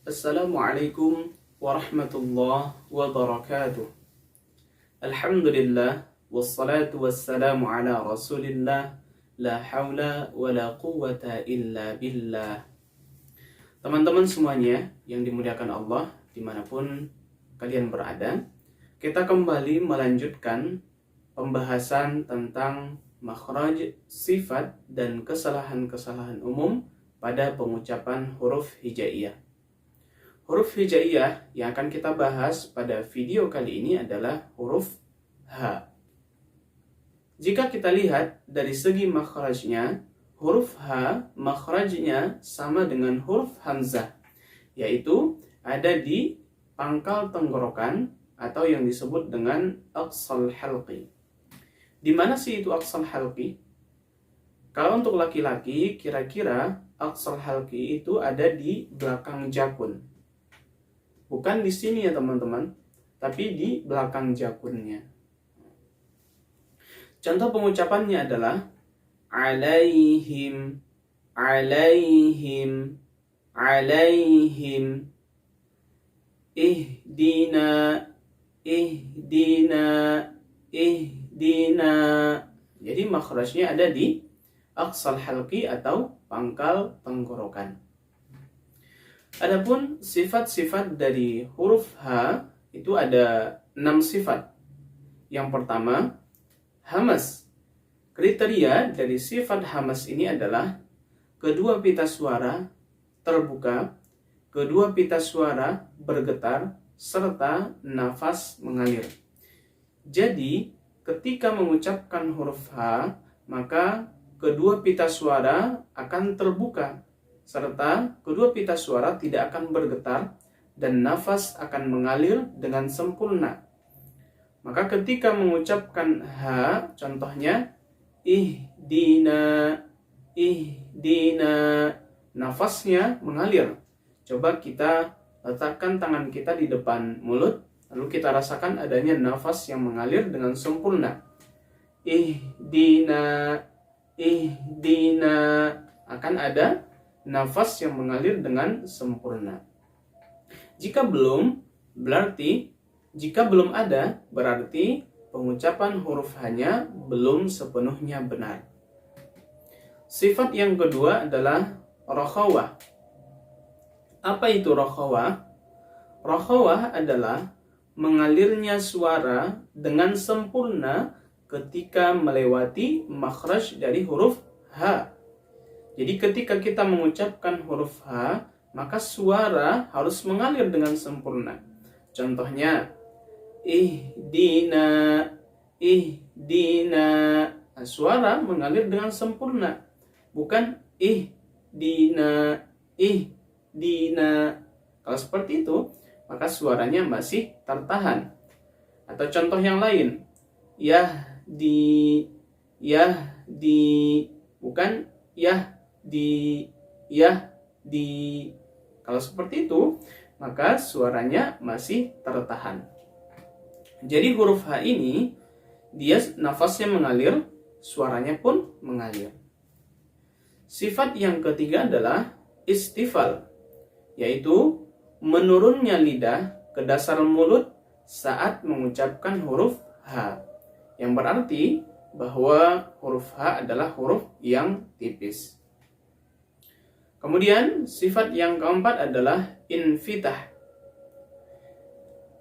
Assalamualaikum warahmatullahi wabarakatuh. Alhamdulillah wassalatu wassalamu ala Rasulillah la haula wala quwwata illa billah. Teman-teman semuanya yang dimuliakan Allah dimanapun kalian berada, kita kembali melanjutkan pembahasan tentang makhraj, sifat dan kesalahan-kesalahan umum pada pengucapan huruf hijaiyah. Huruf hijaiyah yang akan kita bahas pada video kali ini adalah huruf H. Jika kita lihat dari segi makhrajnya, huruf H makhrajnya sama dengan huruf hamzah, yaitu ada di pangkal tenggorokan atau yang disebut dengan aqsal halqi. Di mana sih itu aqsal halqi? Kalau untuk laki-laki, kira-kira aqsal halqi itu ada di belakang jakun. Bukan di sini ya teman-teman, tapi di belakang jakunnya. Contoh pengucapannya adalah alaihim, alaihim, alaihim, ihdina, ihdina, ihdina. Jadi makhrajnya ada di aqsal halqi atau pangkal tenggorokan. Adapun sifat-sifat dari huruf H itu ada 6 sifat. Yang pertama, hamas. Kriteria dari sifat hamas ini adalah kedua pita suara terbuka, kedua pita suara bergetar, serta nafas mengalir. Jadi, ketika mengucapkan huruf H, maka kedua pita suara akan terbuka, serta kedua pita suara tidak akan bergetar dan nafas akan mengalir dengan sempurna. Maka ketika mengucapkan H, contohnya ihdina, ihdina, nafasnya mengalir. Coba kita letakkan tangan kita di depan mulut, lalu kita rasakan adanya nafas yang mengalir dengan sempurna. Ihdina, ihdina, akan ada nafas yang mengalir dengan sempurna. Jika belum ada, berarti pengucapan huruf H-nya belum sepenuhnya benar. Sifat yang kedua adalah rokhawah. Apa itu rokhawah? Rokhawah adalah mengalirnya suara dengan sempurna ketika melewati makhraj dari huruf H. Jadi ketika kita mengucapkan huruf H, maka suara harus mengalir dengan sempurna. Contohnya, ihdina, ihdina. Nah, suara mengalir dengan sempurna. Bukan ihdina, ihdina. Kalau seperti itu, maka suaranya masih tertahan. Atau contoh yang lain, yahdi, yahdi. Bukan di. Kalau seperti itu, maka suaranya masih tertahan. Jadi huruf H ini, dia nafasnya mengalir, suaranya pun mengalir. Sifat yang ketiga adalah istifal, yaitu menurunnya lidah ke dasar mulut saat mengucapkan huruf H. Yang berarti bahwa huruf H adalah huruf yang tipis. Kemudian sifat yang keempat adalah infitah.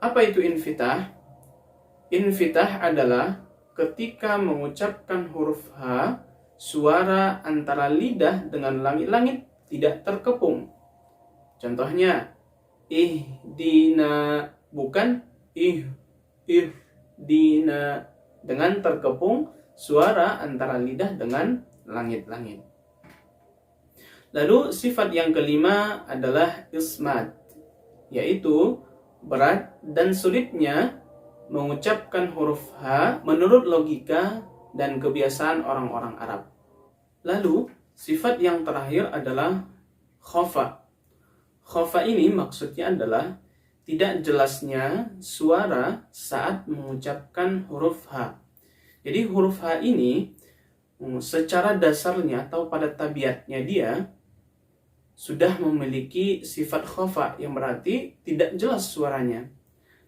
Apa itu infitah? Infitah adalah ketika mengucapkan huruf H, suara antara lidah dengan langit-langit tidak terkepung. Contohnya, ihdina, bukan ihdina, dengan terkepung suara antara lidah dengan langit-langit. Lalu sifat yang kelima adalah ismad, yaitu berat dan sulitnya mengucapkan huruf H menurut logika dan kebiasaan orang-orang Arab. Lalu sifat yang terakhir adalah khofa. Khofa ini maksudnya adalah tidak jelasnya suara saat mengucapkan huruf H. Jadi huruf H ini secara dasarnya atau pada tabiatnya dia sudah memiliki sifat khofa, yang berarti tidak jelas suaranya.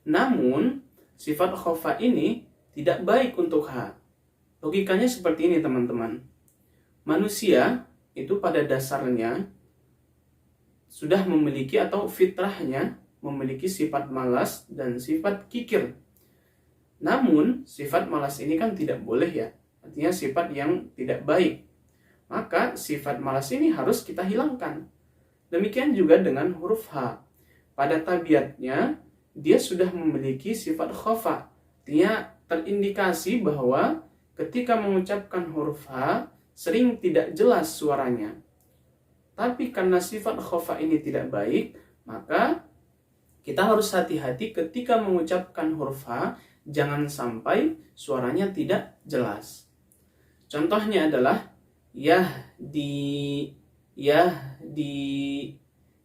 Namun, sifat khofa ini tidak baik untuk ha. Logikanya seperti ini teman-teman. Manusia itu pada dasarnya sudah memiliki atau fitrahnya memiliki sifat malas dan sifat kikir. Namun, sifat malas ini kan tidak boleh ya. Artinya sifat yang tidak baik. Maka sifat malas ini harus kita hilangkan. Demikian juga dengan huruf H. Pada tabiatnya, dia sudah memiliki sifat khofa. Artinya terindikasi bahwa ketika mengucapkan huruf H, sering tidak jelas suaranya. Tapi karena sifat khofa ini tidak baik, maka kita harus hati-hati ketika mengucapkan huruf H, jangan sampai suaranya tidak jelas. Contohnya adalah yahdi, yahdi,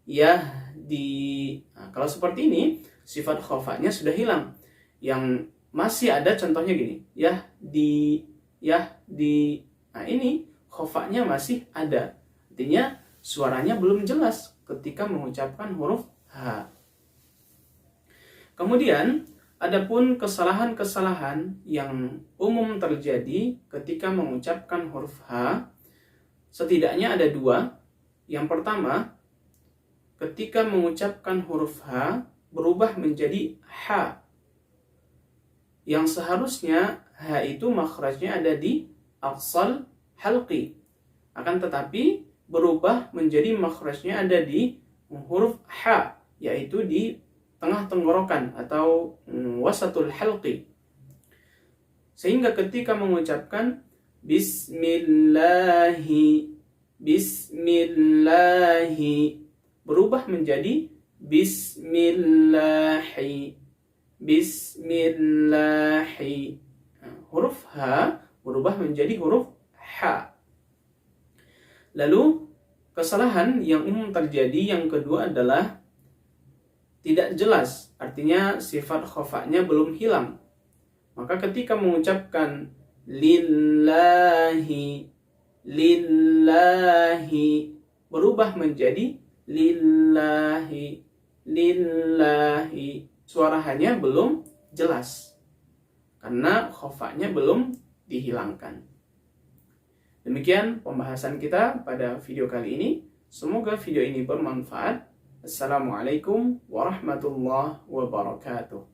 yahdi. Nah, kalau seperti ini, sifat khofanya sudah hilang. Yang masih ada contohnya gini, yahdi, yahdi. Nah, ini khofanya masih ada. Artinya suaranya belum jelas ketika mengucapkan huruf H. Kemudian, adapun kesalahan-kesalahan yang umum terjadi ketika mengucapkan huruf H, setidaknya ada dua. Yang pertama, ketika mengucapkan huruf H berubah menjadi H. Yang seharusnya H itu makhrajnya ada di aqsal halqi. Akan tetapi berubah menjadi makhrajnya ada di huruf H, yaitu di tengah tenggorokan atau wasatul halqi. Sehingga ketika mengucapkan bismillahi, bismillahi, berubah menjadi bismillahi, bismillahi. Huruf H berubah menjadi huruf H. Lalu kesalahan yang umum terjadi yang kedua adalah tidak jelas, artinya sifat khofanya belum hilang. Maka ketika mengucapkan lillahi, lillahi, berubah menjadi lillahi, lillahi. Suara hanya belum jelas karena khofanya belum dihilangkan. Demikian pembahasan kita pada video kali ini. Semoga video ini bermanfaat. Assalamualaikum warahmatullahi wabarakatuh.